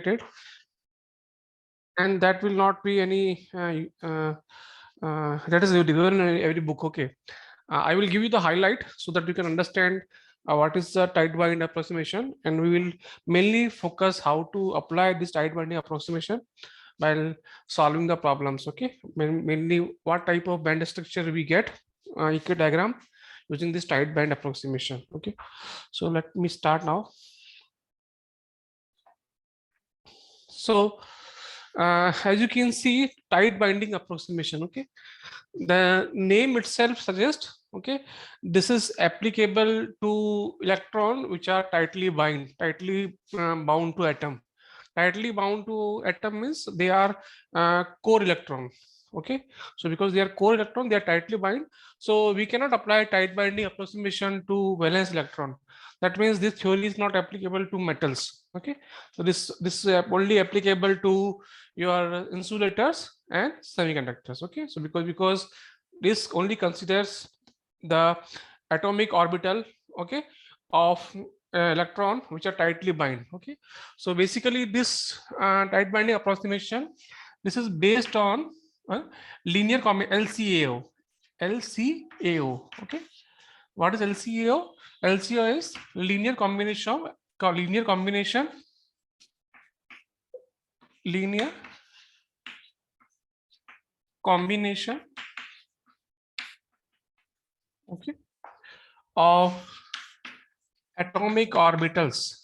appreciated, and that will not be any that is given in every book. Okay, I will give you the highlight so that you can understand what is the tight binding approximation, and we will mainly focus how to apply this tight binding approximation while solving the problems. Okay, mainly what type of band structure we get, equal diagram using this tight band approximation. Okay, so let me start now. So as you can see, tight binding approximation. Okay, the name itself suggests, okay, this is applicable to electron which are tightly bound to atom. Tightly bound to atom means they are core electron. Okay, so because they are core electron, they are tightly bound, so we cannot apply tight binding approximation to valence electron. That means this theory is not applicable to metals. Okay, so this is only applicable to your insulators and semiconductors. Okay, so because this only considers the atomic orbital, okay, of electron which are tightly bind. Okay, so basically this tight binding approximation, this is based on linear LCAO. LCAO. Okay, what is LCAO? LCAO is linear combination okay, of atomic orbitals.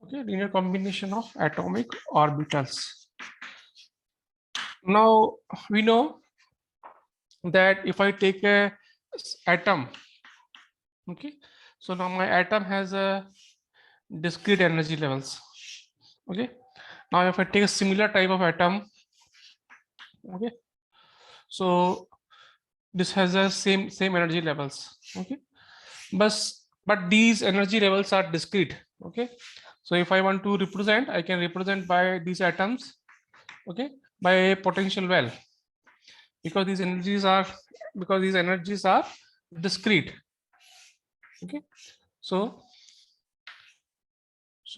Okay, linear combination of atomic orbitals. Now we know that if I take a atom, okay, so now my atom has a discrete energy levels. Okay, now if I take a similar type of atom, okay, so this has a same energy levels. Okay, but these energy levels are discrete. Okay, so if I want to represent, I can represent by these atoms, okay, by a potential well, because these energies are discrete. Okay, so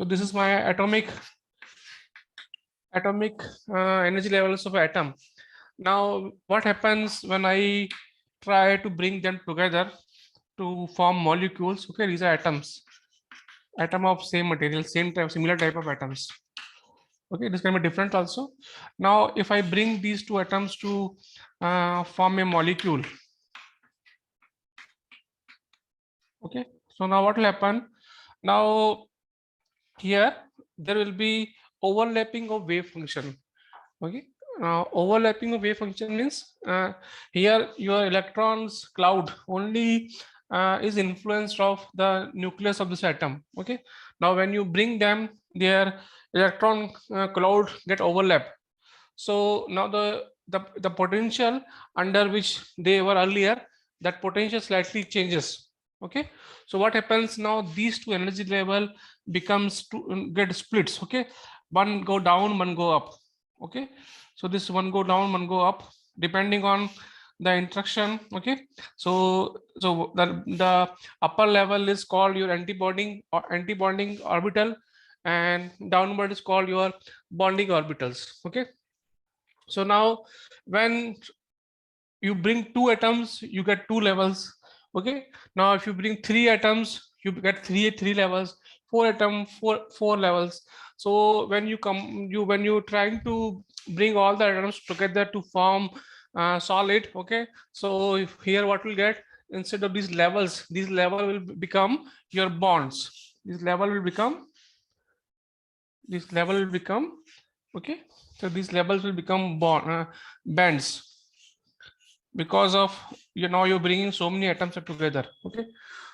this is my atomic energy levels of atom. Now what happens when I try to bring them together to form molecules? Okay, these are atoms, atom of same material, same type, similar type of atoms. Okay, this can be different also. Now if I bring these two atoms to form a molecule, okay, so now what will happen? Now here there will be overlapping of wave function. Okay, overlapping of wave function means here your electrons cloud only is influenced of the nucleus of this atom. Okay, now when you bring them, their electron cloud get overlap. So now the potential under which they were earlier, that potential slightly changes. Okay, so what happens now? These two energy level becomes to get splits. Okay, one go down, one go up. Okay, so this one go down, one go up, depending on the interaction. Okay, so the upper level is called your antibonding orbital, and downward is called your bonding orbitals. Okay, so now when you bring two atoms, you get two levels. Okay, now if you bring three atoms, you get three levels. Four atom, four levels. So when you trying to bring all the atoms together to form solid, okay, so here what we'll get, instead of these levels will become your bonds. This level will become okay, so these levels will become bands, because of you're bringing so many atoms together. Okay,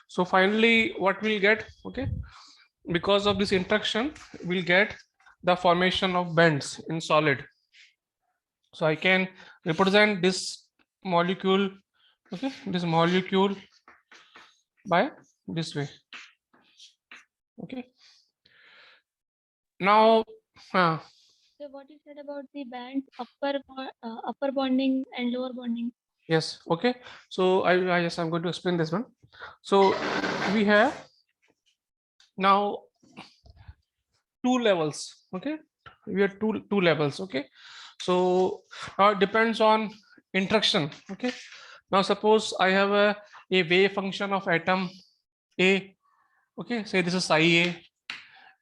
so finally what we'll get, okay, because of this interaction we'll get the formation of bands in solid. So I can represent this molecule, okay, this molecule by this way. Okay, now so what you said about the bands, upper bonding and lower bonding? Yes. Okay, so I'm going to explain this one. So we have now two levels. Okay, we have two levels. Okay, so now it depends on interaction. Okay, now suppose I have a wave function of atom A. Okay, say this is psi A,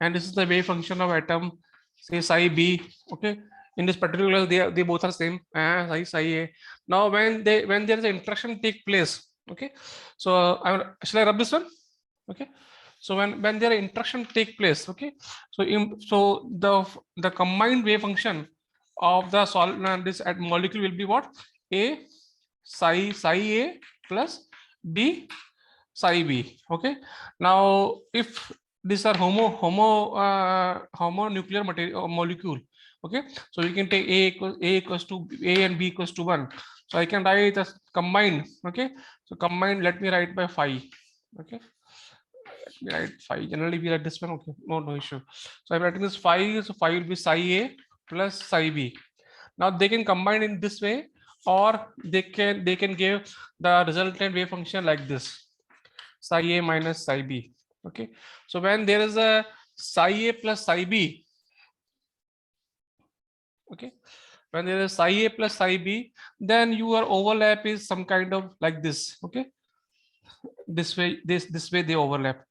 and this is the wave function of atom, say psi B. Okay, in this particular they both are same, psi A. Now when there is an interaction take place. Okay, so shall I rub this one? Okay, so when there interaction take place. Okay, so the combined wave function of the solid this molecule will be what? A psi A plus B psi B. Okay, now if these are homonuclear material molecule. Okay, so we can take A equals to A and B equals to 1. So I can write as combined. Okay, so combined, let me write by phi. Okay, let me write phi. Generally we write this one. Okay, no issue. So I'm writing this phi. So phi will be psi A plus psi B. Now they can combine in this way, or they can give the resultant wave function like this, psi A minus psi B. Okay, so when there is a psi A plus psi B, okay, when there is psi A plus psi B, then your overlap is some kind of like this. Okay, this way, this way they overlap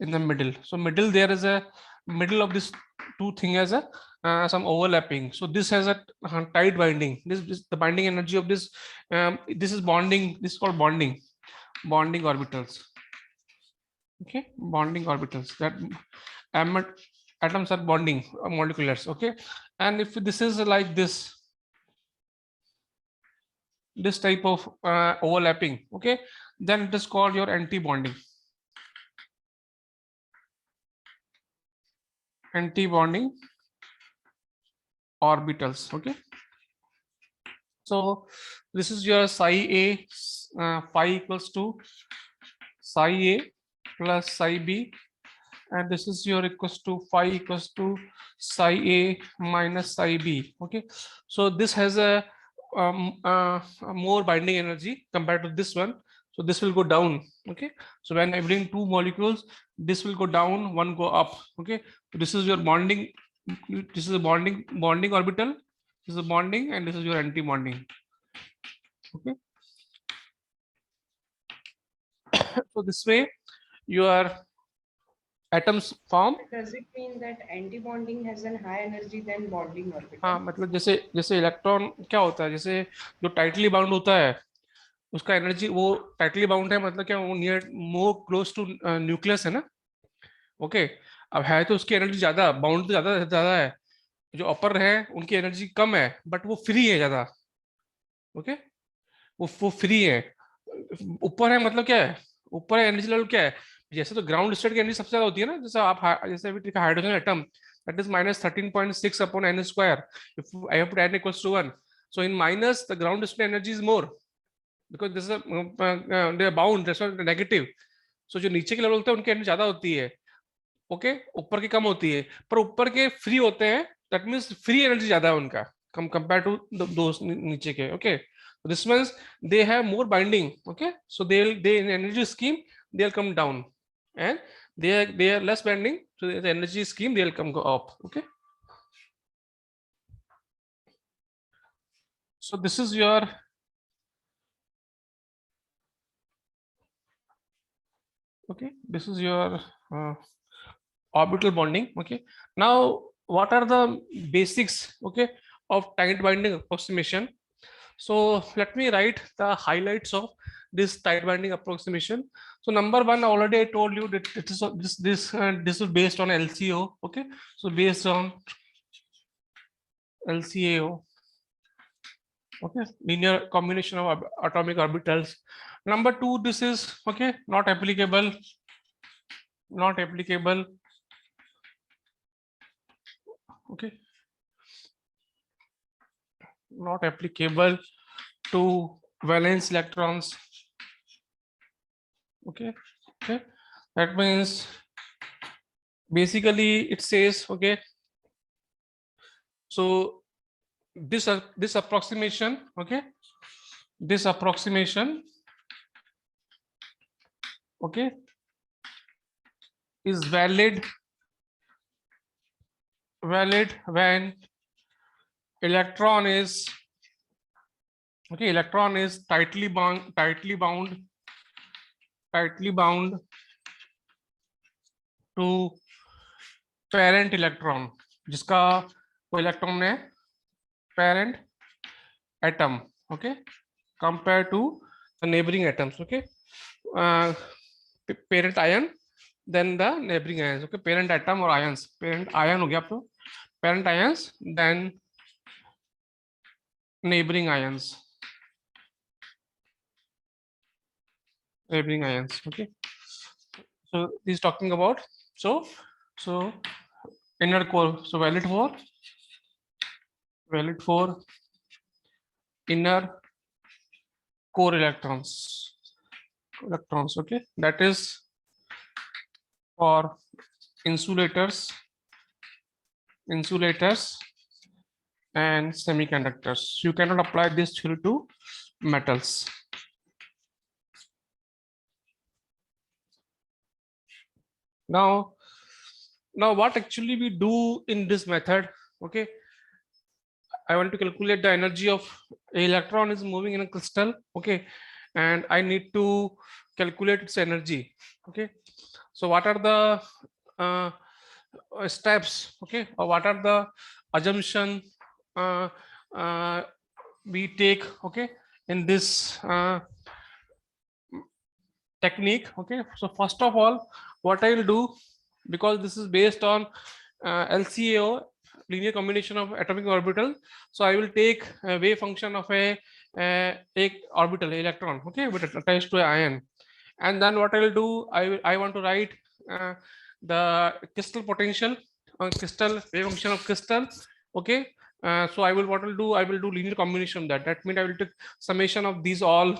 in the middle. So middle, there is a middle of this two thing as a some overlapping. So this has a tight binding. This the binding energy of this. This is bonding. This is called bonding orbitals. Okay, bonding orbitals, that atoms are bonding moleculars. Okay, and if this is like this type of overlapping, okay, then it is called your anti-bonding orbitals. Okay, so this is your psi A, phi equals to psi A plus psi B, and this is your equals to phi equals to psi A minus psi B. Okay, so this has a more binding energy compared to this one, so this will go down. Okay, so when I bring two molecules, this will go down, one go up. Okay, so this is your bonding, this is a bonding orbital, this is a bonding, and this is your anti-bonding. Okay, so this way your atoms form. Does it mean that anti-bonding has a high energy than bonding orbital? हाँ, मतलब जैसे जैसे electron क्या होता है, जैसे जो tightly bound होता है उसका एनर्जी, वो टाइटली बाउंड है मतलब क्या, वो near more close to nucleus है ना. ओके, अब है तो उसकी एनर्जी ज्यादा, बाउंड तो ज्यादा ज्यादा है. जो अपर है उनकी एनर्जी कम है, बट वो फ्री है ज्यादा. ओके, वो फ्री है. ऊपर है मतलब क्या है, ऊपर है एनर्जी लेवल क्या है, जैसे तो ग्राउंड स्टेट की एनर्जी सबसे ज्यादा होती है ना, जैसे आप जैसे अभी hydrogen atom, that is minus 13.6 upon n square. If I have put n equals to 1, so in minus the ground state energy is more because this is they are bound, that's not negative. So जो नीचे के level होते हैं उनकी energy ज्यादा होती है. Okay, ऊपर की कम होती है, पर ऊपर के फ्री होते हैं, दैट मींस फ्री एनर्जी ज्यादा है उनका कम कंपेयर टू दोस नीचे के. Okay, this means they have more binding. Okay, so they in energy scheme they'll come down, and they are less binding, so the energy scheme they'll come go up. Okay, so this is your this is your orbital bonding. Okay, now what are the basics, okay, of tight binding approximation? So let me write the highlights of this tight binding approximation. So number one, already I told you that this is based on LCO. Okay, so based on LCAO. Okay, linear combination of atomic orbitals. Number two, this is okay, not applicable. Okay, not applicable to valence electrons. Okay, that means basically it says, okay, so this approximation, okay, this approximation, okay, is valid valid when electron is tightly bound to parent electron, जिसका वो electron है parent atom, okay, compared to the neighboring atoms, okay. Parent ion, then the neighboring ions, okay. Parent atom or ions, parent ion हो गया आप तो, parent ions, then neighboring ions, okay. So this is talking about so inner core, so valid for inner core electrons, okay. That is for insulators and semiconductors. You cannot apply this theory to metals. Now what actually we do in this method, okay. I want to calculate the energy of electron is moving in a crystal, okay, and I need to calculate its energy, okay. So what are the steps, okay, or what are the assumption we take, okay, in this technique, okay. So first of all, what I will do, because this is based on LCAO, linear combination of atomic orbital, so I will take a wave function of a orbital electron, okay, but attached to an ion, and then what I will do, I want to write the crystal potential, crystal wave function of crystal, okay. So I will do linear combination of that. That means I will take summation of these all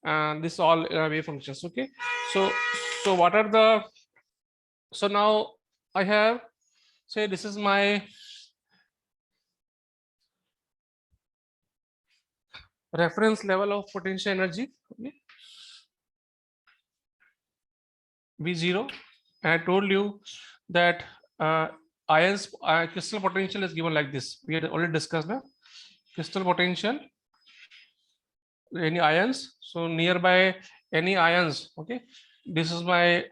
wave functions, okay. So what are the, so now I have, say this is my reference level of potential energy, okay, V0. And I told you that ions crystal potential is given like this. We had already discussed the crystal potential, any ions, so nearby any ions, okay. This is my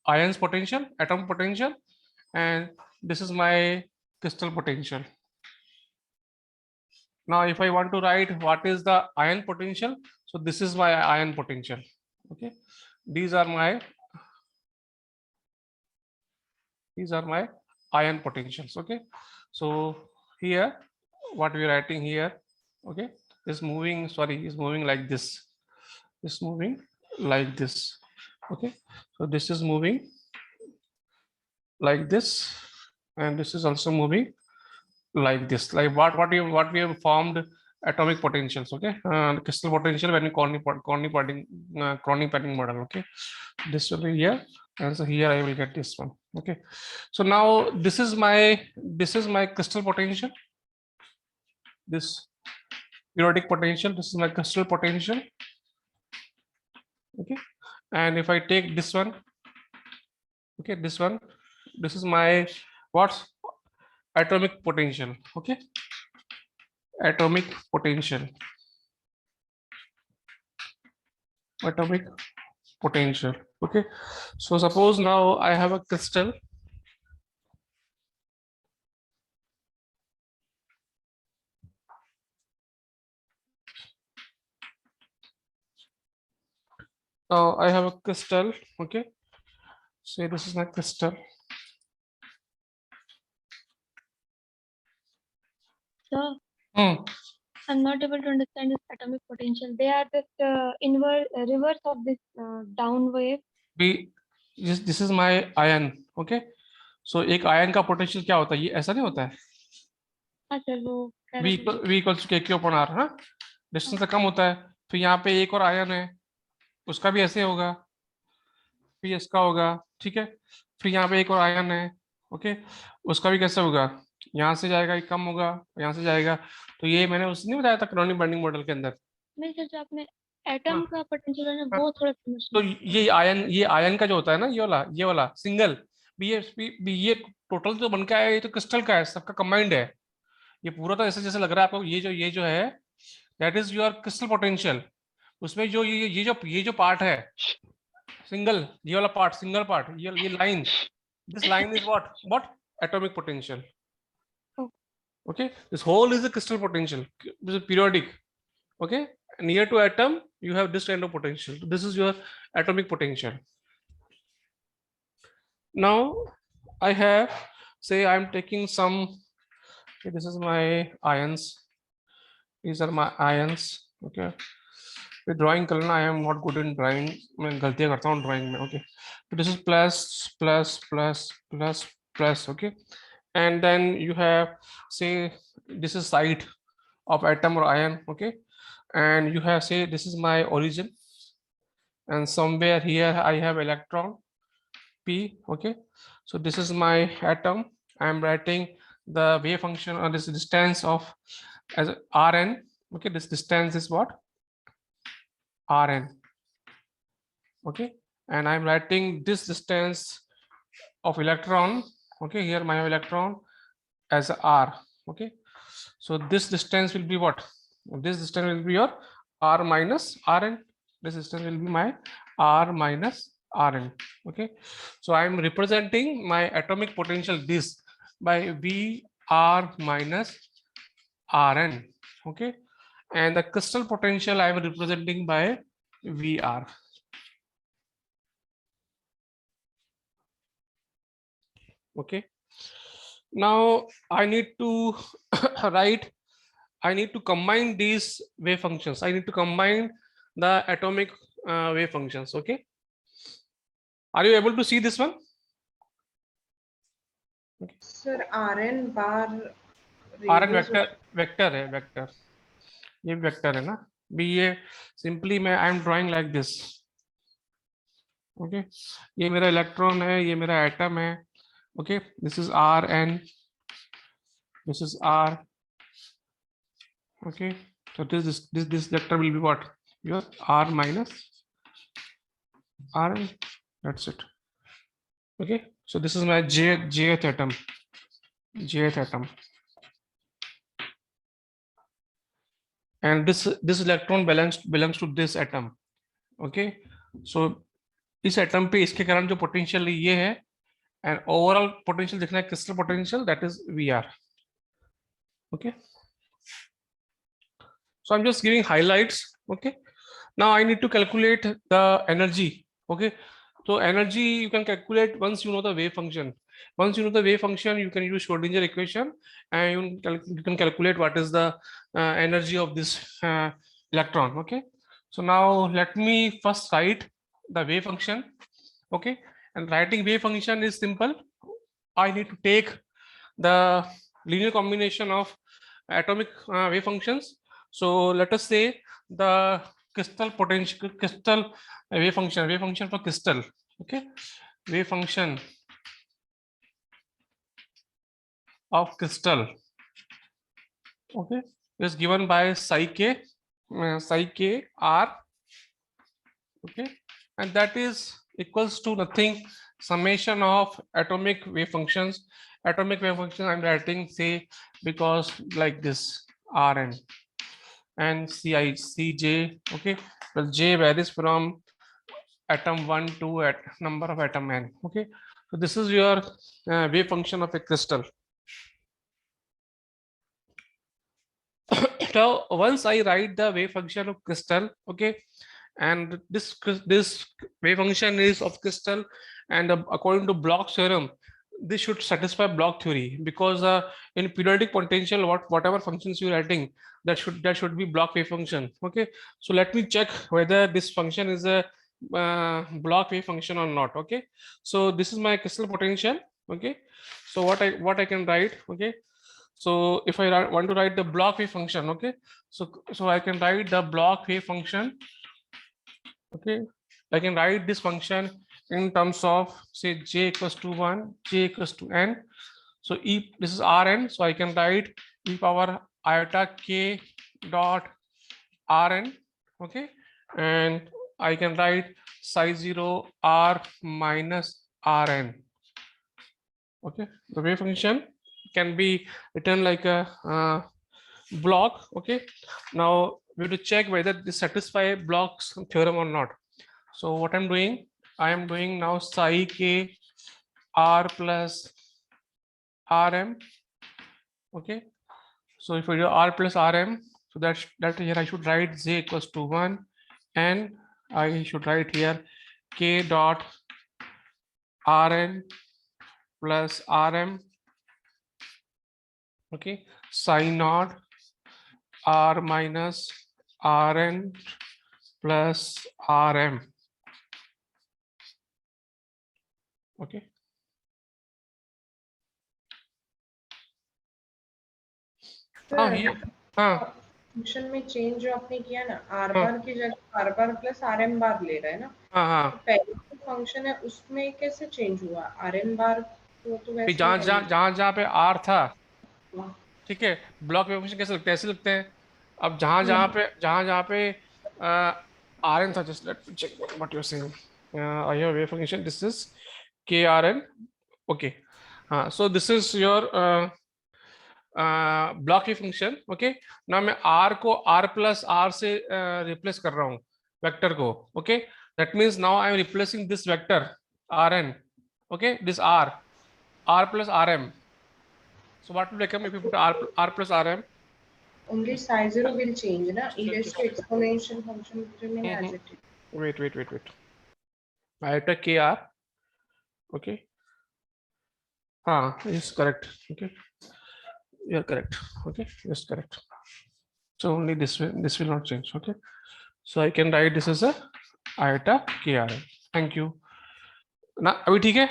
ions potential, atom potential, and this is my crystal potential. Now if I want to write what is the ion potential, so this is my ion potential, okay. These are my ion potentials, okay. So here what we are writing here, okay, is moving like this, okay. So this is moving like this, and this is also moving like this, like what we have formed atomic potentials, okay. Crystal potential when we Crony padding model, okay. This will be here, and so here I will get this one, okay. So now this is my crystal potential, this periodic potential, this is my crystal potential, okay. And if I take this one, okay, this is my what's atomic potential, okay, atomic potential, okay. So suppose now I have a crystal, I have a crystal, okay. Say this is my crystal. Sir, I'm not able to understand this atomic potential. They are just reverse of this down wave. This is my ion, okay. So एक ion का potential क्या होता है, ये ऐसा नहीं होता है, हाँ सर, वो V equals to KQ upon R, हाँ, डिस्टेंस से कम होता है, तो यहाँ पे एक और आयन है, उसका भी ऐसे होगा, फिर इसका होगा, ठीक है, फिर यहाँ पे एक और आयन है, ओके, उसका भी कैसे होगा, यहाँ से जाएगा, ये कम होगा, यहाँ से जाएगा, तो ये मैंने उसने नहीं बताया था क्रॉनिक बर्निंग मॉडल के अंदर। नहीं सर, जो आपने एटम का पोटेंशियल है वो थोड़ा समझ। तो ये आयन का जो होता है ना, ये वाला सिंगल ये टोटल जो बन के आया ये तो क्रिस्टल का है, सबका कंबाइंड है। ये पूरा तो ऐसे जैसे लग रहा है आपको, ये जो है that is your crystal potential. उसमें जो ये जो पार्ट है सिंगल, ये वाला पार्ट सिंगल पार्ट, ये line, this line is what atomic potential. Okay, this whole is a crystal potential, this is periodic. Okay, near to atom you have this kind of potential. This is your atomic potential. Now I have, say I'm taking some, okay, this is my ions, these are my ions. Okay, drawing करना, I am not good in drawing, मैं गलतियां करता हूँ drawing में. Okay, so this is plus plus plus plus plus. Okay, and then you have, say this is side of atom or ion. Okay, and you have, say this is my origin, and somewhere here I have electron p. Okay, so this is my atom. I am writing the wave function or this distance of as rn. Okay, this distance is what, rn. Okay, and I'm writing this distance of electron. Okay, here my electron as r. Okay, so this distance will be what, this distance will be your r minus rn. This distance will be my r minus rn. Okay, so I'm representing my atomic potential this by v r minus rn. Okay, and the crystal potential I am representing by vr. Okay, now I need to write, I need to combine these wave functions. I need to combine the atomic wave functions. Okay, are you able to see this one? Okay. Sir, Rn bar Rn radius vector, vector है, vector, ये vector है ना भी, ये simply मैं I am drawing like this. Okay, ये मेरा electron है, ये मेरा एटम है. Okay, this is R N, this is R. Okay, so this vector will be what, your r minus rn. That's it. Okay, so this is my jth atom, jth atom, and this electron belongs to this atom. Okay, so इस atom पे इसके कारण जो potential ये है, and overall potential देखना है crystal potential, that is we are. Okay, so I'm just giving highlights. Okay, now I need to calculate the energy. Okay, so energy you can calculate once you know the wave function. Once you know the wave function, you can use Schrodinger equation, and you can calculate what is the energy of this electron. Okay, so now let me first write the wave function. Okay, and writing wave function is simple. I need to take the linear combination of atomic wave functions. So let us say the crystal potential, crystal wave function for crystal. Okay, wave function of crystal, okay, is given by psi k r. Okay, and that is equals to nothing, summation of atomic wave functions. Atomic wave function I'm writing, say, because like this, rn and cj. Okay, well j varies from atom 1 to at number of atom n. Okay, so this is your wave function of a crystal. So once I write the wave function of crystal, okay, and this wave function is of crystal, and according to Bloch's theorem, this should satisfy Bloch theory, because in periodic potential, whatever functions you're writing, that should be Bloch wave function. Okay, so let me check whether this function is a Bloch wave function or not. Okay, so this is my crystal potential. Okay, so what I can write. Okay, so if I want to write the Bloch wave function, okay, so I can write the Bloch wave function. Okay, I can write this function in terms of, say, j equals to 1, j equals to n. So this is rn, so I can write e power iota k dot rn. Okay, and I can write psi 0 r minus rn. Okay, the wave function can be written like a block. Okay, now we have to check whether this satisfy Bloch's theorem or not. So what I'm doing, I am doing now psi k r plus rm. Okay, so if we do r plus rm, so that here I should write z equals to 1, and I should write here k dot rn plus rm. Okay, psi naught r minus rn plus rm. Okay, now here हाँ function में change जो आपने किया ना R हाँ bar की जगह R bar plus R M bar ले रहा है ना, हाँ हाँ तो पहले जो फंक्शन है उसमें कैसे चेंज हुआ? आर एन बार तो फिर वैसे ही जहाँ जहाँ रहेगा। जहाँ जहाँ पे r था, हाँ, ठीक है, ब्लॉक वेव फंक्शन कैसे लगते हैं, ऐसे लगते हैं। अब जहाँ जहाँ पे आर एन था, just let me check what you are saying. I have wave function, this is K R N. Okay, हाँ, so this is your Bloch wave function. Okay, ना मैं r को r प्लस r से replace कर रहा हूँ वेक्टर को। Okay, that means now I am replacing this vector R N, okay, this r plus rm. So what will become if you put r plus rm? only psi zero will change ना, e raised to exponential function remain as it is. Wait. I have to kr. Okay. Yes, correct. Okay, you're correct. Okay, yes, correct. So only this will not change. Okay, so I can write this as a iota krm. Thank you. ना अभी ठीक है?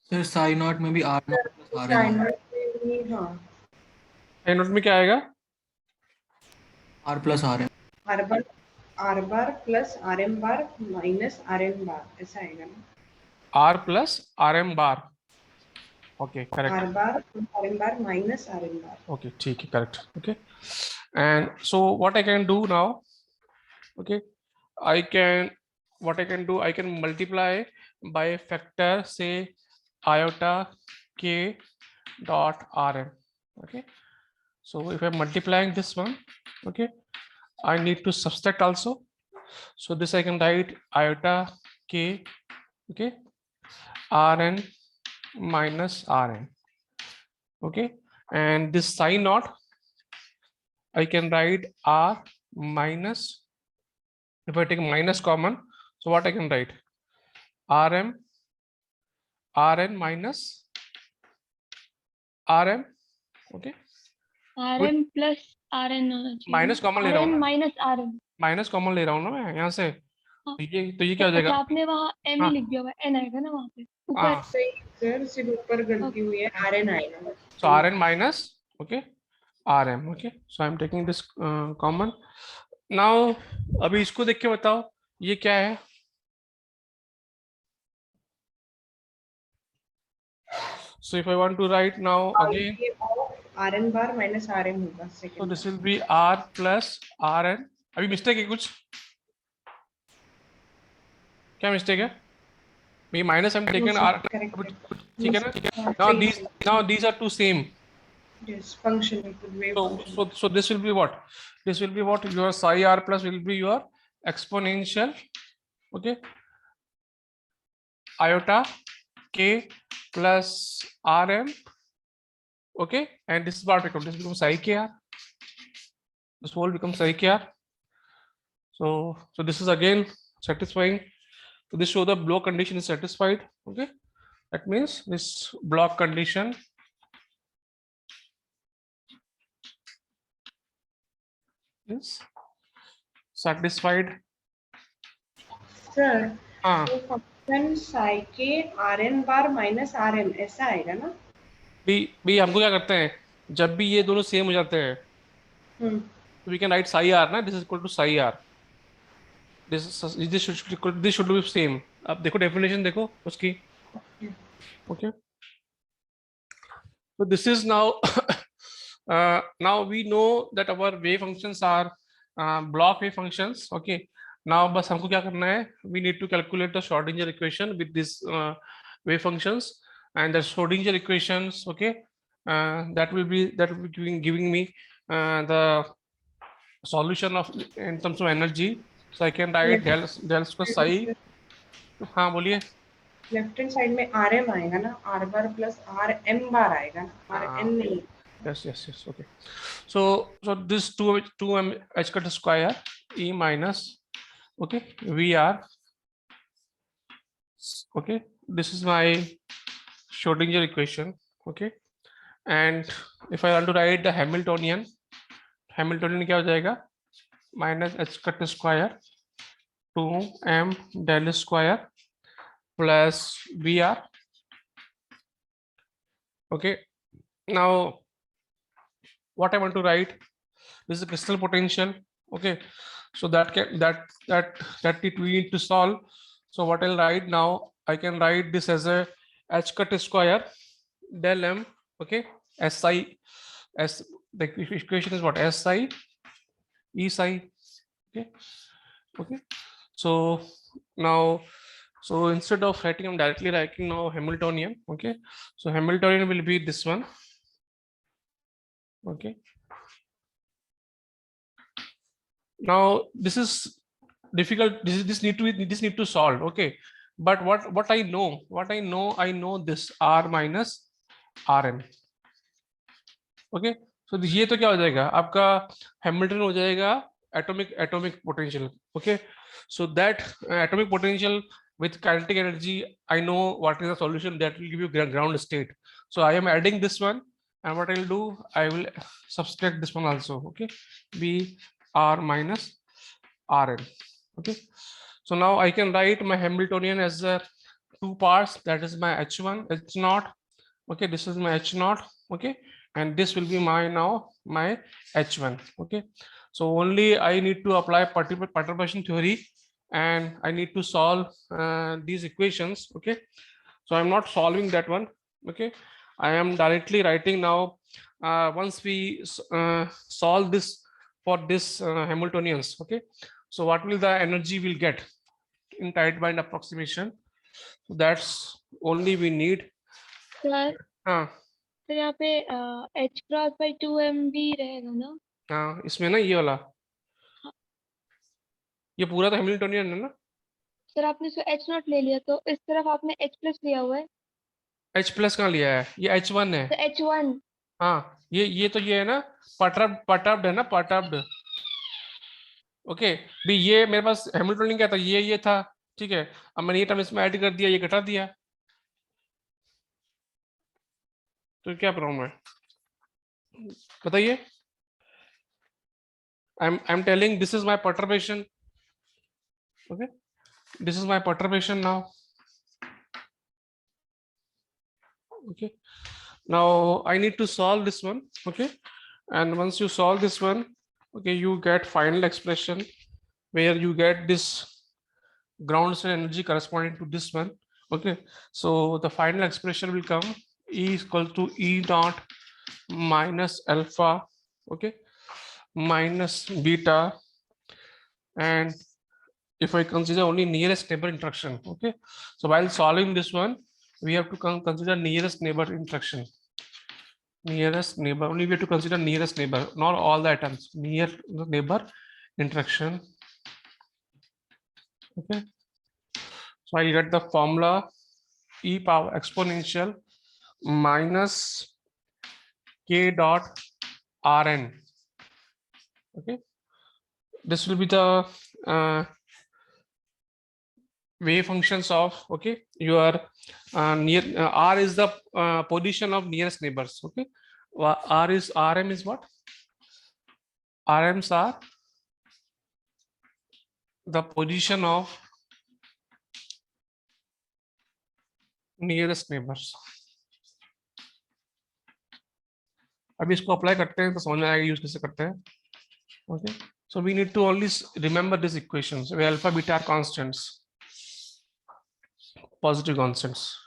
Sir Sai naught में भी R naught plus R psi M naught में भी हाँ psi naught में क्या आएगा? R plus R M R bar plus R M bar minus R N bar ऐसा आएगा ना, r plus rm bar. Okay, correct. R bar R M bar minus R N bar. Okay, ठीक है, correct. Okay, and so what I can do now? Okay, I can I can multiply by a factor, say iota k dot rm. Okay, so if I'm multiplying this one, okay, I need to subtract also. So this I can write iota k, okay, rn minus rn. Okay, and this psi naught I can write r minus, if I take minus common, so what I can write rn minus rm. Okay, RM plus RN होना चाहिए minus common ले रहा हूँ RN ना, minus RM। Minus common ले रहा हूँ ना मैं यहाँ से, हाँ। तो ये क्या हो अच्छा, जाएगा? आपने वहाँ M हाँ लिख दिया हुआ है, N आएगा ना वहाँ पे ऊपर। हाँ, सही सर, सिर्फ ऊपर गलती हुई है, आर एन आएगा। so rn minus, okay, rm. Okay, so I'm taking this common now. अभी इसको देख के बताओ ये क्या है? So if I want to write now again, R N bar minus R M होगा so second. this will be r plus rn. अभी मिस्टेक है कुछ? क्या मिस्टेक है? ये माइनस हम टेकन r, ठीक है ना? Now these are two same. Yes, function equal wave function. So this will be what? This will be what? Your psi r plus will be your exponential, okay, iota k plus rm, okay, and this is what become, this becomes psi kr, this whole becomes psi kr. So this is again satisfying. So this show the block condition is satisfied. Okay, that means this block condition is satisfied. Sir, हाँ, तो function psi K R N bar minus R M ऐसा आएगा ना? भी हमको क्या करते हैं, जब भी ये दोनों सेम हो जाते हैं, तो we can write psi r ना, this is equal to psi r, this should be same. अब देखो डेफिनेशन देखो उसकी। Okay, so this is now now we know that our wave functions are block wave functions. Okay, now बस हमको क्या करना है, we need to calculate the Schrodinger equation with this wave functions. and the Schrodinger equations, okay, that will be giving me the solution of in terms of energy. So I can write del square psi. हाँ बोलिए. Left hand side में R M आएगा ना, R bar plus R M bar आएगा ना, R N नहीं. Yes, okay. So this 2m h cut square E minus, okay, VR, okay, this is my Schrodinger equation, okay. And if I want to write the Hamiltonian क्या हो जाएगा, minus h cut square 2m del square plus VR, okay. Now what I want to write, this is a crystal potential, okay. So that we need to solve. So what I'll write now, I can write this as a h cut square del m, okay, si, s, the equation is what, si e psi, okay. So now, so instead of writing, I'm directly writing now Hamiltonian, okay. So Hamiltonian will be this one, okay. Now this is difficult, this need to solve, okay. But what I know this r minus rn, okay. So ये तो क्या हो जाएगा आपका, Hamilton हो जाएगा atomic potential, okay. So that atomic potential with kinetic energy, I know what is the solution that will give you ground state. So I am adding this one, and what I'll do, I will subtract this one also, okay. B r minus rn, okay. So now I can write my Hamiltonian as two parts, that is my h1 h0, okay. This is my h0, okay, and this will be my now my h1, okay. So only I need to apply perturbation theory, and I need to solve these equations, okay. So I'm not solving that one, okay. I am directly writing now. Once we solve this for this Hamiltonians, okay. So what will the energy will get in tight band approximation? So that's only we need. Sir हाँ तो यहाँ पे h cross by 2m भी रहेगा ना? हाँ, इसमें ना ये वाला, ये पूरा तो हैमिल्टोनियन है ना. सर आपने इसको h नॉट ले लिया, तो इस तरफ आपने h प्लस लिया हुआ है. H प्लस कहाँ लिया है, ये H1 है. तो h1. हाँ ये तो ये है ना, परटर्ब्ड है ना, परटर्ब्ड, ओके. भी ये मेरे पास हैमिल्टोनियन क्या था, ये था, ठीक है. अब मैंने ये टर्म इसमें ऐड कर दिया, ये घटा दिया, तो क्या प्रॉब्लम है बताइए. I'm telling this is my perturbation, okay. This is my perturbation now, okay. Now I need to solve this one, okay. And once you solve this one, okay, you get final expression where you get this ground state energy corresponding to this one, okay. So the final expression will come E is equal to E dot minus alpha, okay, minus beta, and if I consider only nearest neighbor interaction, okay. So while solving this one, we have to consider nearest neighbor interaction. Nearest neighbor, only we have to consider nearest neighbor, not all the atoms, near neighbor interaction, okay. So I get the formula e power exponential minus k dot rn, okay. This will be the wave functions of, okay, your near r is the position of nearest neighbors, okay. Rm is what, rms are the position of nearest neighbors. अभी इसको apply करते हैं तो समझ में आएगा use कैसे करते हैं, okay. So we need to only remember these equations where alpha beta are constants, positive constants.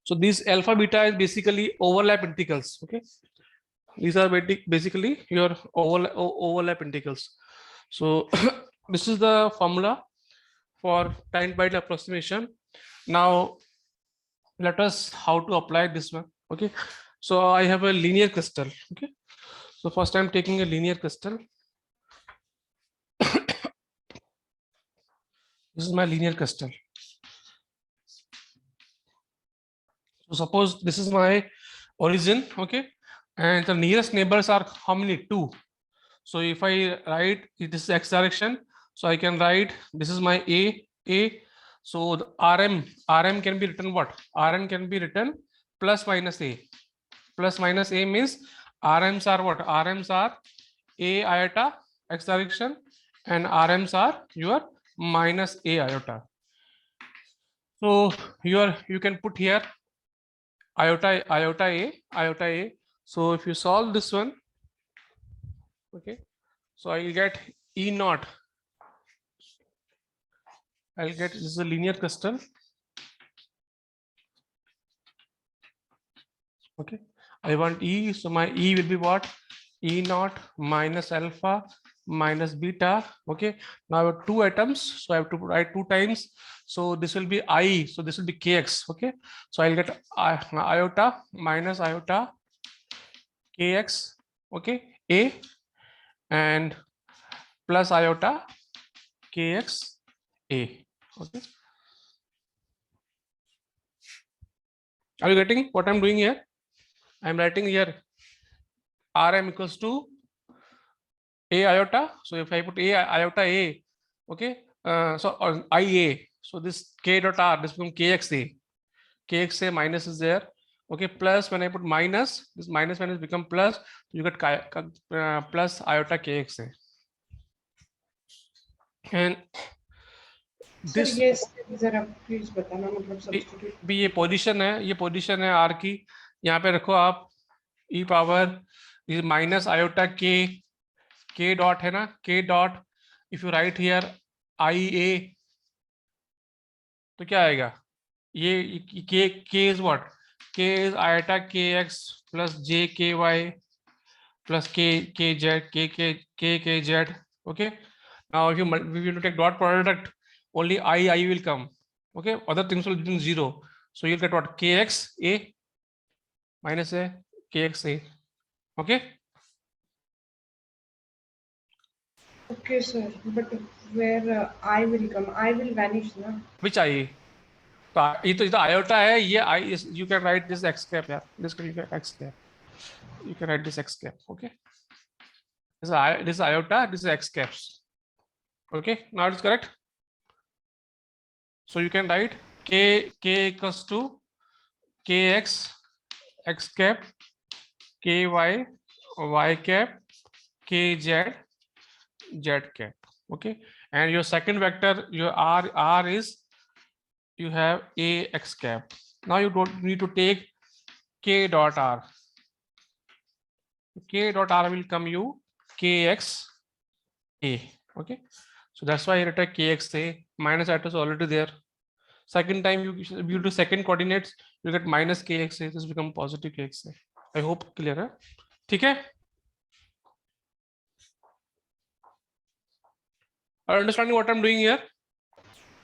So these alpha beta is basically overlap integrals, okay. These are basically your overlap integrals. So this is the formula for time by approximation. Now let us how to apply this one. Okay, so I have a linear crystal. Okay, so first I'm taking a linear crystal. This is my linear crystal. So suppose this is my origin, okay, and the nearest neighbors are how many? 2. So if I write this is x direction, so I can write this is my A. So the RM can be written what? RM can be written plus minus A. Plus minus A means RMs are what? RMs are A iota x direction and RMs are your minus A iota. So you can put here iota A. So if you solve this one, okay, so I will get E naught. I'll get this is a linear crystal. Okay, I want E, so my E will be what? E naught minus alpha minus beta. Okay, now I have 2 atoms, so I have to write 2 times. So this will be I, so this will be kx. Okay, so I'll get iota minus iota kx. Okay, A and plus iota kx A. Okay, are you getting what I'm doing here? I'm writing here Rm equals to A iota. So if I put A iota A, okay, so IA, so this K dot R, this becomes KXA. KXA minus is there. Okay, plus when I put minus, this minus become plus, you get plus iota KXA. And sir this ये जरा please बताना मतलब substitute भी ये position है are की, यहाँ पे रखो आप E power minus iota K dot है ना, K dot if you write here I A तो क्या आएगा, ये K is what, K is iota K X plus J K Y plus K Z K Z. Okay, now if you take dot product, only I will come. Okay, other things will be 0, so you'll get what, kx a minus a kx a. Okay, okay sir but where I will come, I will vanish ना. which I, तो ये तो iota है, ये I is, you can write this x cap यार, this you can x cap, you can write this x cap. Okay, this is iota, this is x caps. Okay, now it's correct. So you can write k equals to kx x cap, ky y cap, kz z cap. Okay, and your second vector, your r is, you have a x cap. Now you don't need to take k dot r. K dot r will come you kx a. Okay, so that's why I write kx a minus that is already there. Second time you do second coordinates, you get minus kx a, this become positive kx a. I hope clear है, ठीक है? Are you understanding what I'm doing here?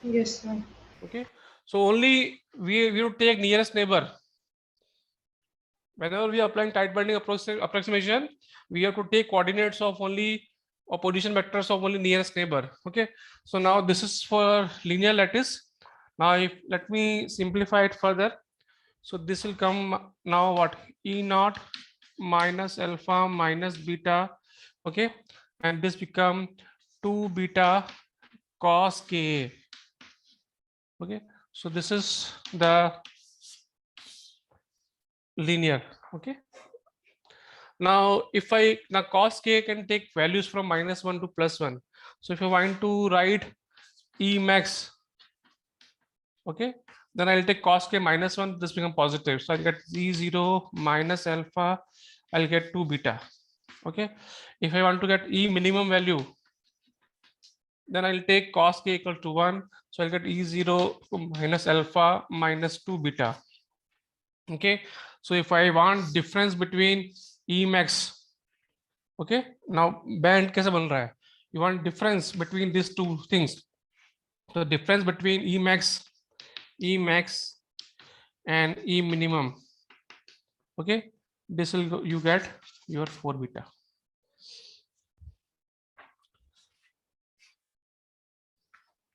Yes sir. Okay, so only we will take nearest neighbor. Whenever we are applying tight binding approximation, we have to take coordinates of only, or position vectors of only nearest neighbor. Okay, so now this is for linear lattice. Now if let me simplify it further. So this will come now what, E naught minus alpha minus beta. Okay, and this become 2 beta cos ka. Okay, so this is the linear. Okay, now if I, now cos k can take values from -1 to +1. So if you want to write E max, okay, then I'll take cos k -1, this become positive, so I'll get E0 minus alpha, I'll get 2 beta. Okay, if I want to get E minimum value, then I'll take cos k equal to 1, so I'll get E0 minus alpha minus 2 beta. Okay, so if I want difference between E max, okay, now band कैसे बन रहा है, you want difference between these two things, the difference between E max and E minimum. Okay, this will go, you get your 4 beta.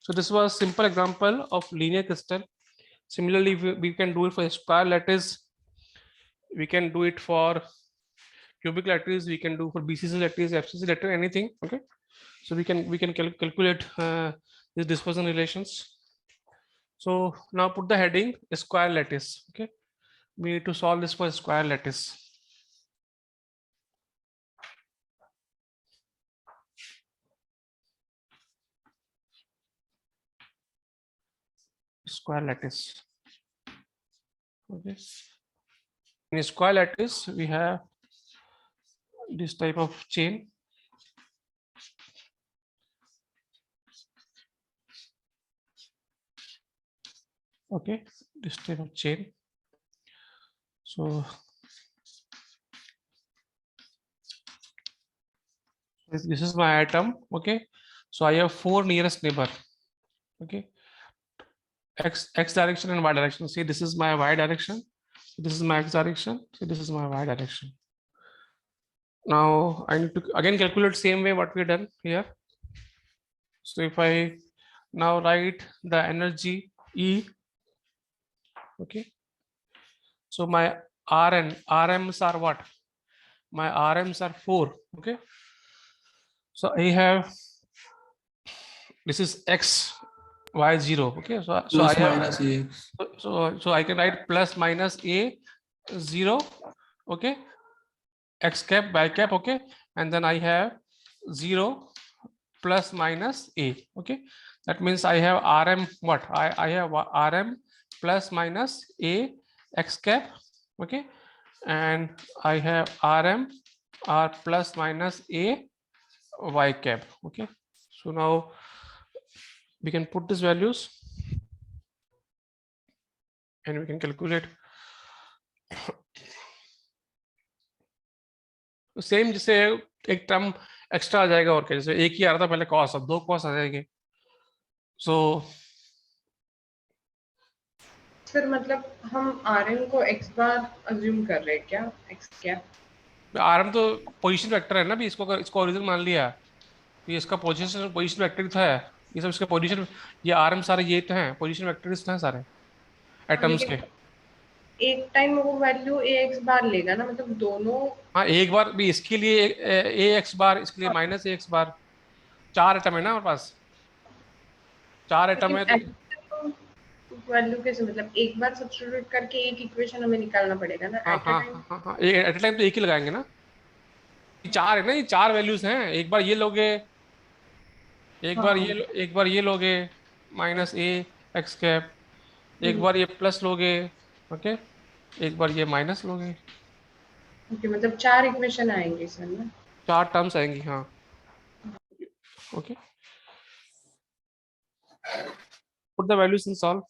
So this was simple example of linear crystal. Similarly, we can do it for square lattice. We can do it for cubic lattice. We can do for BCC lattice, FCC lattice, anything. Okay, so we can calculate these dispersion relations. So now put the heading square lattice. Okay, we need to solve this for square lattice. Square lattice. Okay, in square lattice we have this type of chain. Okay, this type of chain. So this is my atom. Okay, so I have 4 nearest neighbor. Okay, x direction and y direction. See, this is my y direction, this is my x direction, so this is my y direction. Now I need to again calculate same way what we done here. So if I now write the energy E, okay, so my RMs are what? My RMs are 4. Okay, so I have, this is x y 0. Okay, so I Plus have, minus AX. so I can write plus minus a 0. Okay, x cap y cap. Okay, and then I have 0 plus minus a. Okay, that means I have rm what? I have rm plus minus a x cap. Okay, and I have rm r plus minus a y cap. Okay, so now we can put these values and we can calculate. Same जैसे एक term extra आ जाएगा और क्या, जैसे एक ही आ रहा था पहले कॉस, अब 2 कॉस आ जाएंगे. सो सर मतलब हम आरएम को एक्स बार अज्यूम कर रहे हैं क्या, एक्स क्या? आरएम तो पोजीशन वेक्टर है ना, भी इसको ओरिजिन मान लिया, तो ये इसका पोजीशन वेक्टर था, ये सब इसका पोजीशन, ये आरएम सारे ये तो हैं पोजीशन वेक्टर्स हैं सारे एटम्स के. लेकिन एक टाइम वो वैल्यू ए एक्स बार लेगा ना, मतलब दोनों. हाँ, एक बार भी इसके लिए ए एक्स बार, इसके लिए माइनस ए एक्स बार. 4 एटम है ना हमारे पास, 4 एटम है तो वैल्यू कैसे, मतलब एक बार सब्स्टिट्यूट करके एक इक्वेशन हमें निकालना पड़ेगा ना हाँ एट अ हाँ टाइम. हाँ हाँ, एट ए टाइम तो एक ही लगाएंगे ना. 4 है ना, ये 4 वैल्यूज हैं, एक बार ये लोगे, एक बार ये लोगे माइनस ए एक्स कैप, एक बार ये प्लस लोगे. ओके, एक बार ये माइनस लोगे. ओके, मतलब 4 इक्वेशन आएंगे सर ना. 4 टर्म्स आएंगी. हाँ, okay, put the values in solve.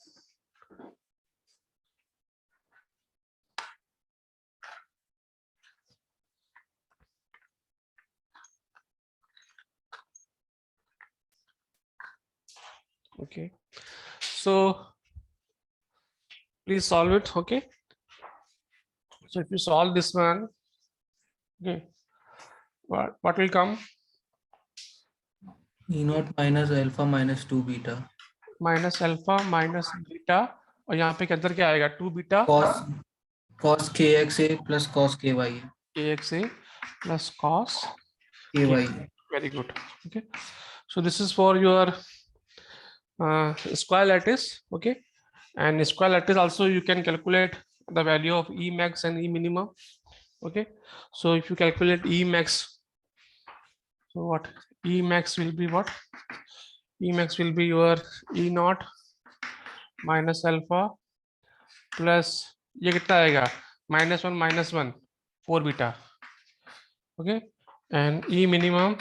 Okay, so please solve it. Okay, so if you solve this one, okay, what will come? E naught minus alpha minus 2 beta. Minus alpha minus beta, और यहाँ पे के अंदर क्या आएगा? 2 beta Cos kxa plus cos ky. kxa plus cos Ky. very good. Okay, so this is for your square lattice. Okay, and square lattice also you can calculate the value of E max and E minimum. Okay, so if you calculate E max, so what E max will be, what E max will be your E naught minus alpha plus ये कितना आएगा? -1 4 beta. Okay, and E minimum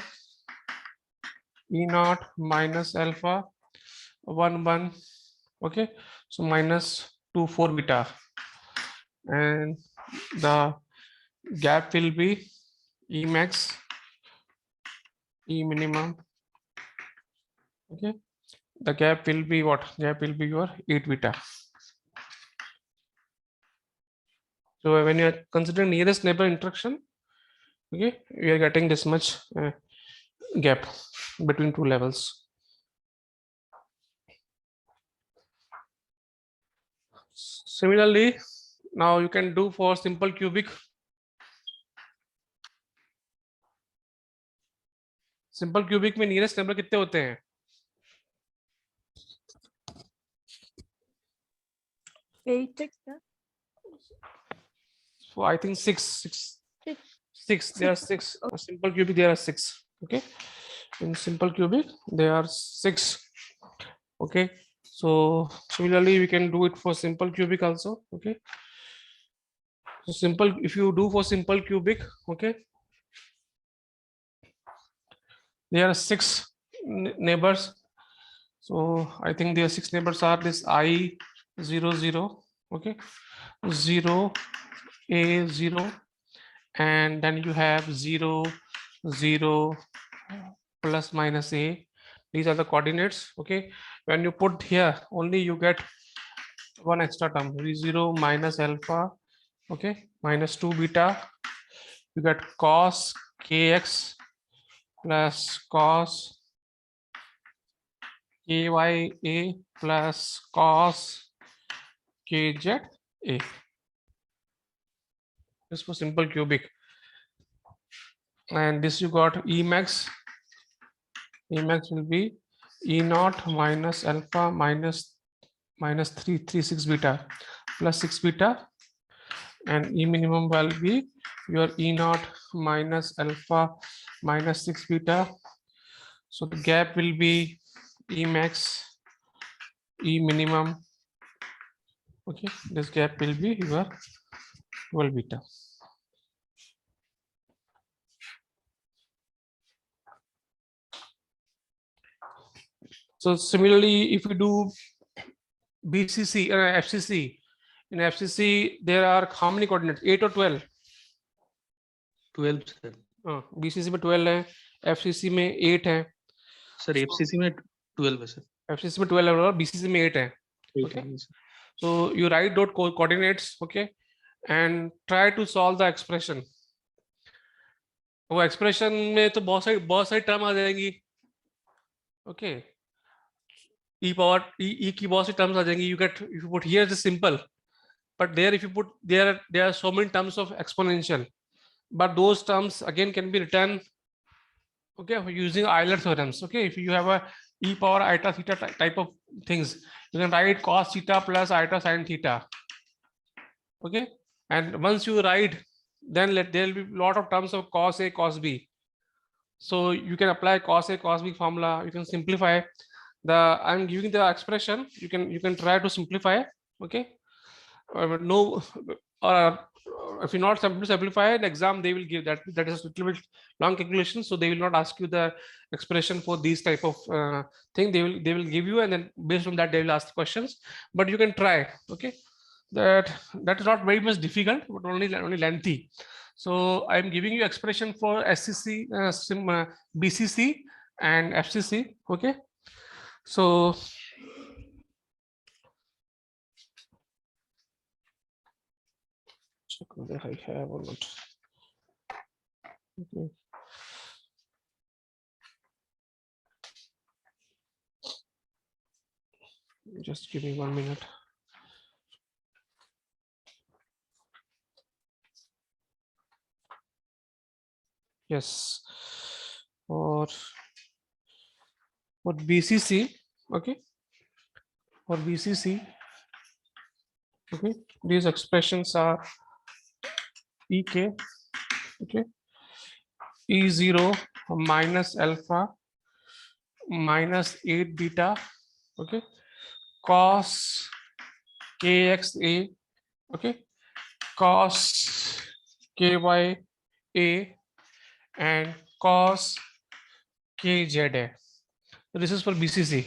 E naught minus alpha 1 okay, so -2 4 beta, and the gap will be E max E minimum. Okay, the gap will be what? Gap will be your 8 beta. So when you are considering nearest neighbor interaction, okay, we are getting this much gap between two levels. Similarly, now you can do for simple cubic. Simple cubic में nearest neighbour कितने होते हैं? So I think six. There are six. Simple cubic there are six. Okay, in simple cubic there are six. Okay, so similarly we can do it for simple cubic also. Okay, so simple, if you do for simple cubic, okay, there are six neighbors. So I think their six neighbors are this I00, okay, 0, A0, and then you have 0, 0, plus minus A. These are the coordinates. Okay, when you put here, only you get one extra term, 0 minus alpha, okay, minus 2 beta. You get cos kx plus cos kya plus cos kz a. This for simple cubic. And this you got Emax. Emax will be E0 minus alpha minus 3 6 beta plus 6 beta, and E minimum will be your E0 minus alpha minus 6 beta. So the gap will be E max, E minimum. Okay, this gap will be your 12 beta. So similarly, if you do BCC or FCC, in FCC there are how many coordinates? 8 or 12? 12 sir. BCC में 12 है, FCC में 8 है. Sir FCC में 12 है sir. FCC में 12 है और BCC में 8 है. Okay. So you write dot coordinates, okay, and try to solve the expression. वो expression में तो बहुत सारी टर्म आ जाएंगी. Okay. E power e की बहुत सी terms आ जाएंगी. You get, if you put here is simple, but there if you put there are so many terms of exponential, but those terms again can be written, okay, using Euler theorems. Okay, if you have a e power iota theta type of things, you can write cos theta plus iota sin theta. Okay, and once you write, then there will be a lot of terms of cos A, cos B. So you can apply cos A, cos B formula. You can simplify the. I'm giving the expression. You can try to simplify. Okay, no, or if you not simplify an exam, they will give that is a little bit long calculation, so they will not ask you the expression for these type of thing. They will give you, and then based on that they will ask questions, but you can try. Okay, that is not very much difficult, but only lengthy. So I'm giving you expression for SCC, BCC and FCC. Okay, so check whether I have or not. Okay. Just give me 1 minute. Yes, for BCC, okay, for BCC, okay, these expressions are EK, okay, E0 minus alpha minus 8 beta, okay, cos kxa, okay, cos kya, and cos kza. So this is for BCC.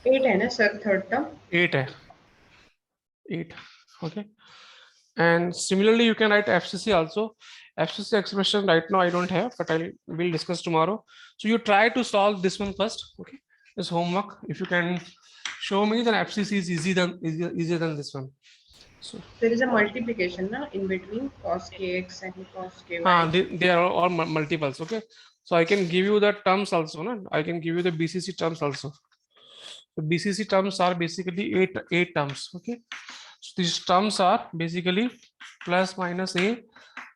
8 है ना sir, third term 8 है, 8. Okay, And similarly, you can write FCC also. FCC expression right now I don't have, but we'll discuss tomorrow. So you try to solve this one first. Okay, this homework. If you can show me, then FCC is easier than this one. So There is a multiplication na, in between cos kx and cos ky. they are all multiples. Okay, so I can give you the terms also. No? I can give you the BCC terms also. So BCC terms are basically eight terms. Okay, so these terms are basically plus minus a,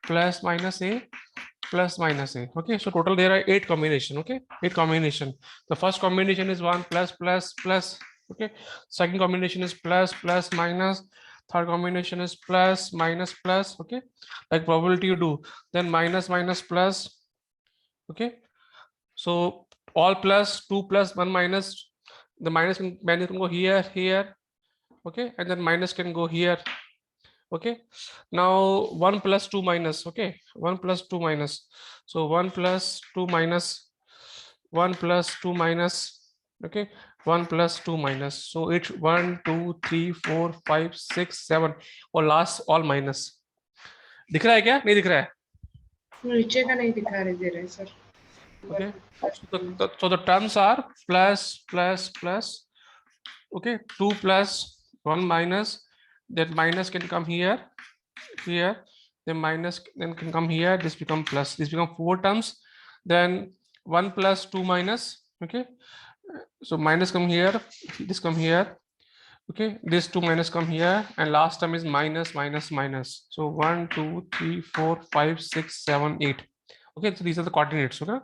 plus minus a, plus minus a. Okay, so total there are 8 combination. Okay, 8 combination. The first combination is 1 plus plus plus. Okay, second combination is plus plus minus. Third combination is plus minus plus. Okay, like probability you do, then minus minus plus. Okay, so all plus, 2 plus 1 minus, the minus can go here. Okay, and then minus can go here. Okay, now 1 plus 2 minus. Okay, 1 plus 2 minus, so 1 plus 2 minus, 1 plus 2 minus. Okay, 1 plus 2 minus, so it's 1 2 3 4 5 6 7 और last all minus. दिख रहा है क्या? नहीं दिख रहा है? नीचे का नहीं दिखा रहे दे रहे sir. Okay, so the terms are plus plus plus. Okay, 2 plus 1 minus, that minus can come here, then minus then can come here, this become plus, this become 4 terms, then 1 plus 2 minus. Okay, so minus come here, this come here. Okay, this 2 minus come here, and last term is minus minus minus, so 1 2 3 4 5 6 7 8. Okay, so these are the coordinates. Okay,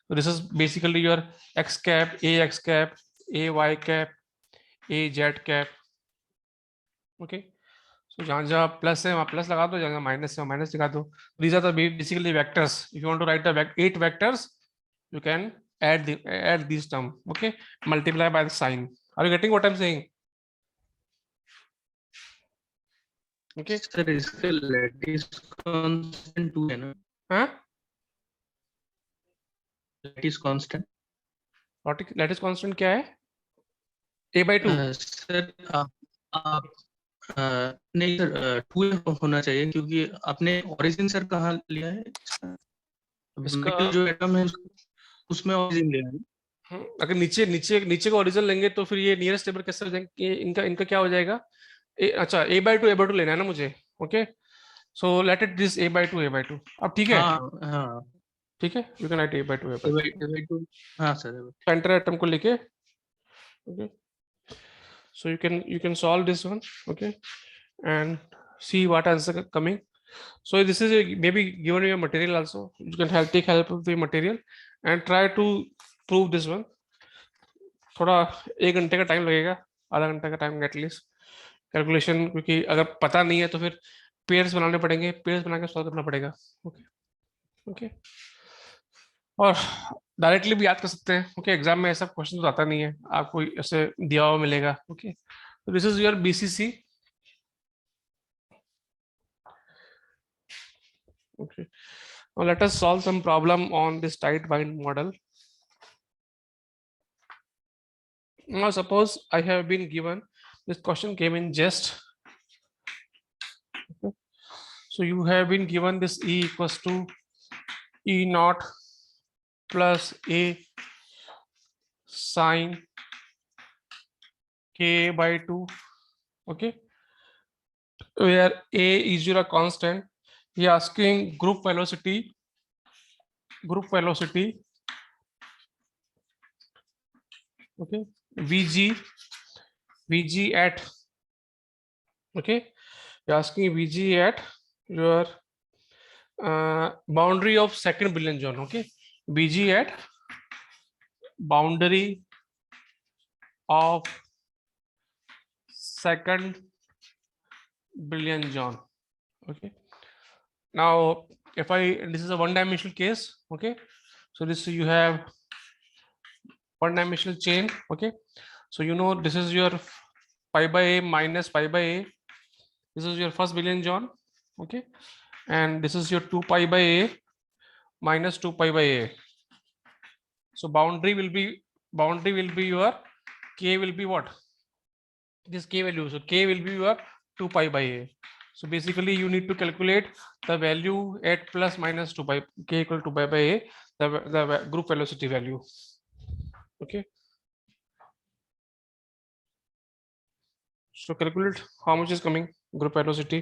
so this is basically your x cap, a x cap, a y cap, a z cap. Okay, so जहाँ plus है वहाँ plus लगा दो, जहाँ minus है minus लगा दो. These are the basically vectors. If you want to write the 8 vectors, you can add these term. Okay, multiply by the sign. Are you getting what I'm saying? Okay. Sir, इसका lattice constant 2 है ना? हाँ? Lattice constant. Lattice constant क्या है? A by 2. Sir आप नहीं sir 2 होना चाहिए, क्योंकि आपने origin सर कहाँ लिया है इसका? जो एटम है उसमें origin लिया है. अगर नीचे का ओरिजिन लेंगे तो फिर ये नियरेस्ट नेबर कैसे हो जाएंगे? इनका क्या हो जाएगा? अच्छा, a by 2 लेना है ना मुझे. Okay, so let it this a by 2. अब ठीक है? हाँ ठीक है, you can write a by 2. हाँ सर. सेंटर एटम को लेके. Okay, so you can solve this one. Okay, and see what answer coming. So this is maybe given your material also. You can take help of the material and try to prove this one. थोड़ा 1 घंटे का time लगेगा, आधा घंटे का time at least calculation, क्योंकि अगर पता नहीं है तो फिर पेयर्स बनाने पड़ेंगे, पेयर्स बना के सॉल्व करना पड़ेगा. ओके, और डायरेक्टली भी याद कर सकते हैं. ओके, एग्जाम में ऐसा क्वेश्चन तो आता नहीं है, आपको ऐसे दिया हुआ मिलेगा. Okay, so this is your BCC. Okay, now let us solve some problem on this tight bind model. Now suppose I have been given this question, came in JEST. Okay. So you have been given this E equals to E naught plus A sine K by 2. Okay, where A is your constant. He is asking group velocity. Okay, VG at. Okay, you're asking VG at your boundary of second billion zone. Okay, VG at boundary of second billion zone. Okay, now if this is a one-dimensional case. Okay, so this you have one-dimensional chain. Okay, so you know this is your pi by a minus pi by a. This is your first billion zone. Okay, and this is your 2 pi by a minus 2 pi by a. So boundary will be your K will be what? This K value. So K will be your 2 pi by a. So basically you need to calculate the value at plus minus 2 by k equal to pi by a, the group velocity value. Okay. So calculate how much is coming group velocity.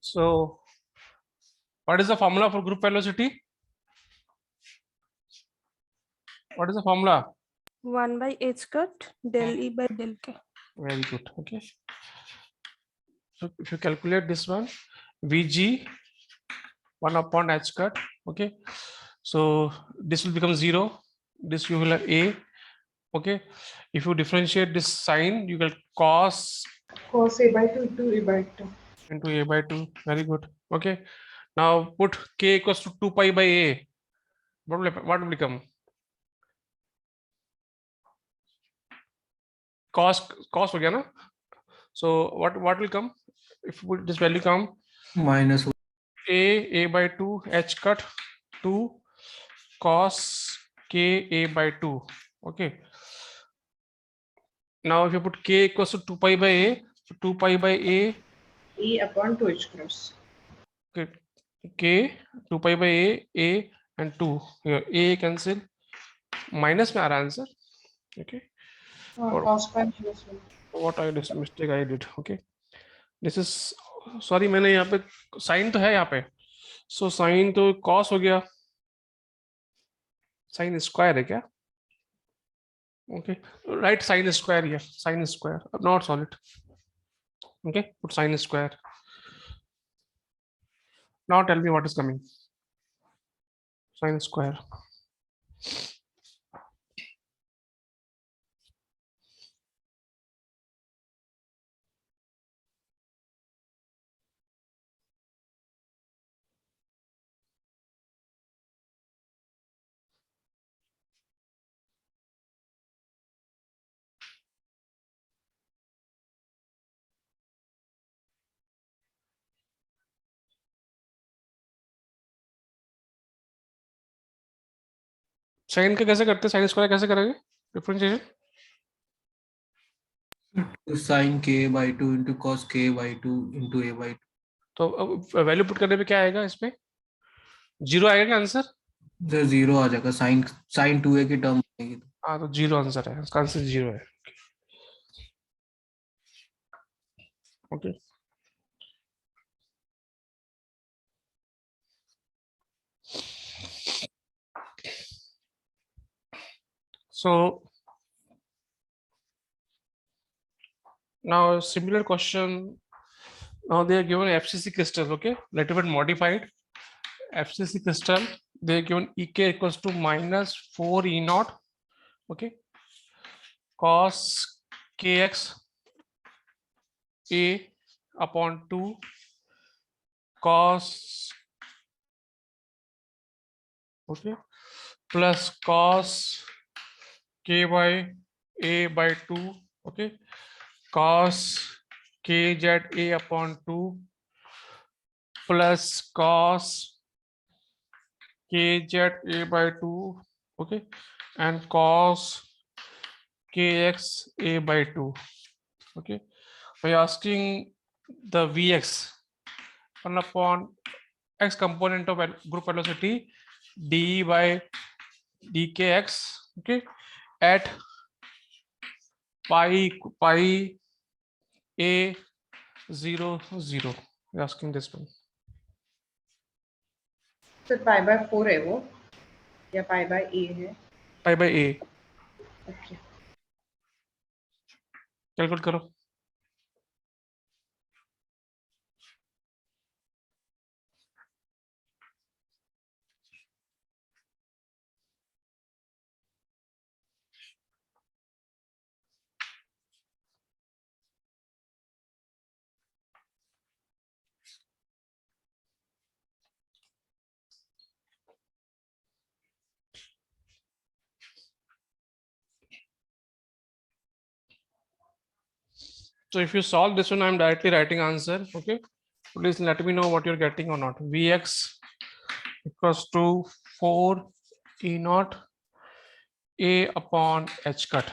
So what is the formula for group velocity? What is the formula? 1 by h cut del E by del K. Very good. Okay. So if you calculate this one, Vg 1 upon h cut. Okay. So this will become 0. This you will have a. Okay. If you differentiate this sign, you get cos Cos a by 2 into a by 2. into a by 2. Very good. Okay. Now put k equals to 2 pi by a. What will become? Cos हो गया ना? So what will come? If you put this value come minus a by 2 h cut 2 cos k a by 2. Okay. Now if you put k equals to 2 pi by a, so 2 pi by a E upon 2h cross. okay, k 2 pi by a and 2 here a cancel minus में आ रहा answer. Okay. Or Cos pi minus 1. what I did mistake I did. Okay. This is sorry मैंने यहाँ पे sign तो है यहाँ पे. So sign तो cos हो गया. साइन स्क्वायर है क्या? Okay, write sine square here. Sine square, not solid. Okay, put sine square. Now tell me what is coming. Sine square. Sine का कैसे करते हैं? साइन स्क्वायर कैसे करेंगे? Differentiation sin k by 2 into cos k by 2 into a by 2. तो अब value put करने पे क्या आएगा इसमें? जीरो आएगा क्या आंसर? सर जीरो आ जाएगा, sin 2a की टर्म आएगी. हाँ तो जीरो आंसर है, इसका आंसर जीरो है. Okay. So now a similar question. Now they are given FCC crystal. Okay, little bit modified. FCC crystal. They are given EK equals to minus 4 E naught. Okay. Cos kx a upon 2 cos okay plus cos k by a by 2 okay cos kz a upon 2 plus cos kz a by 2 okay and cos kx a by 2 okay. By asking the Vx 1 upon x component of group velocity d by dkx okay at pi a 0 0. We're asking this one. Sir pi by 4 है वो या pi by a है? Pi by a. Okay. Calculate करो. So if you solve this one, I'm directly writing answer. Okay. Please let me know what you're getting or not. Vx equals to 4 E naught A upon H cut.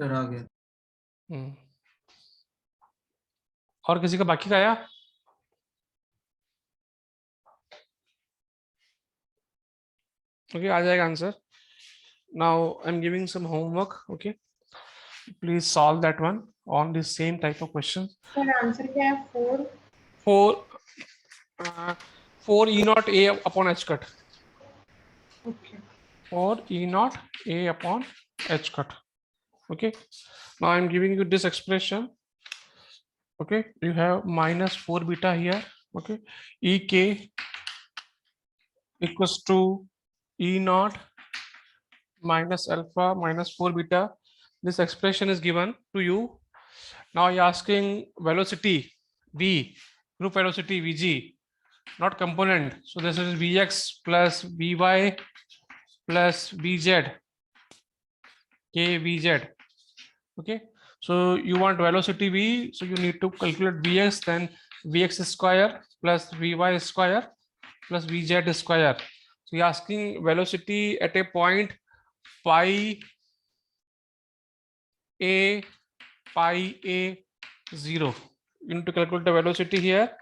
Sir आ गया। और किसी का बाकी का आया? Okay, आ जाएगा answer. Now I'm giving some homework. Okay, please solve that one on the same type of question. Sir answer क्या है? 4 4 E naught A upon H cut. Okay 4 E naught A upon H cut. Okay, now I'm giving you this expression. Okay, you have minus 4 beta here. Okay, EK equals to E naught minus alpha minus 4 beta. This expression is given to you. Now you're asking velocity V, group velocity Vg, not component. So this is Vx plus Vy plus Vz, K Vz. Okay, so you want velocity V, so you need to calculate Vx, then Vx square plus Vy square plus Vz square. So you're asking velocity at a point pi a 0. You need to calculate the velocity here.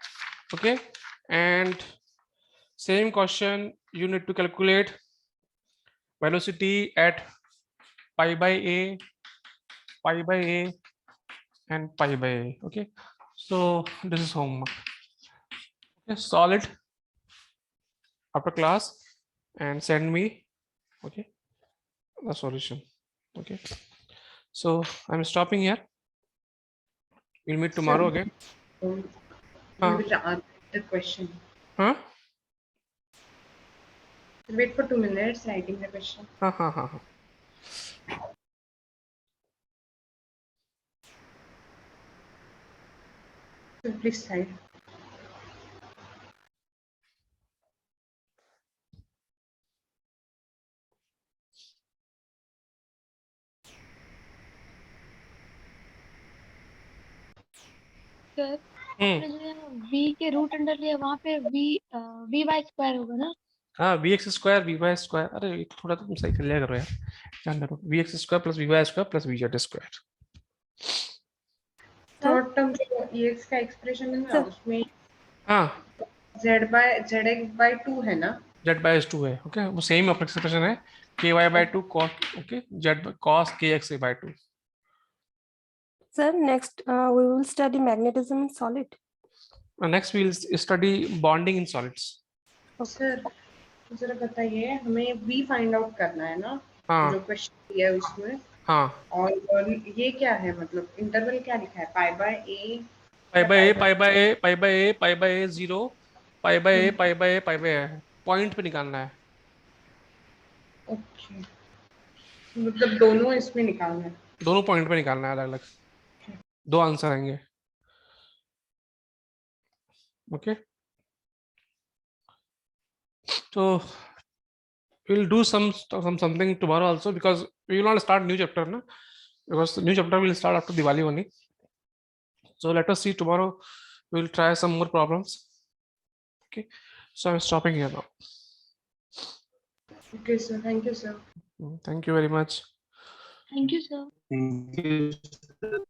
Okay, and same question, you need to calculate velocity at pi by a, and pi by a. Okay, so this is homework. Okay, solve it after class and send me, okay, the solution. Okay, so I'm stopping here. We'll meet tomorrow again. we Huh? will answer the question. Huh? Wait for 2 minutes writing the question. Huh. So please type. Sir hmm, जो यहाँ v के root under लिया वहाँ पे v y square होगा ना? हाँ Vx square Vy square. अरे ये थोड़ा तो तुम सही कर लिया करो यार. ध्यान रखो Vx square plus Vy square plus Vz square. Third term जो ex का एक्सप्रेशन है ना सर। उसमें हाँ zx/2 है ना? z by 2 है. ओके, वो सेम एक्सप्रेशन है. ky by 2 cos, okay, z cos kx by 2. Sir, next we will study magnetism in solid. Next we'll study bonding in solids. Sir तो जरा बताइए, हमें v फाइंड आउट करना है ना हाँ जो क्वेश्चन दिया है उसमें. हाँ, और ये क्या है, मतलब इंटरवल क्या लिखा है? Pi by A pi by A, pi by A, pi by A, pi by A 0, pi by A, pi by A, pi by A. Point पे निकालना है. ओके, मतलब दोनों इसमें निकालना है. दोनों पॉइंट पे निकालना है अलग अलग. दो आंसर आएंगे. ओके, तो we'll do something tomorrow also, because we will not start new chapter na, because new chapter will start after Diwali only. So let us see tomorrow. We will try some more problems. Okay, so I'm stopping here now. Okay sir, thank you sir. Thank you very much. Thank you, sir. Thank you, sir.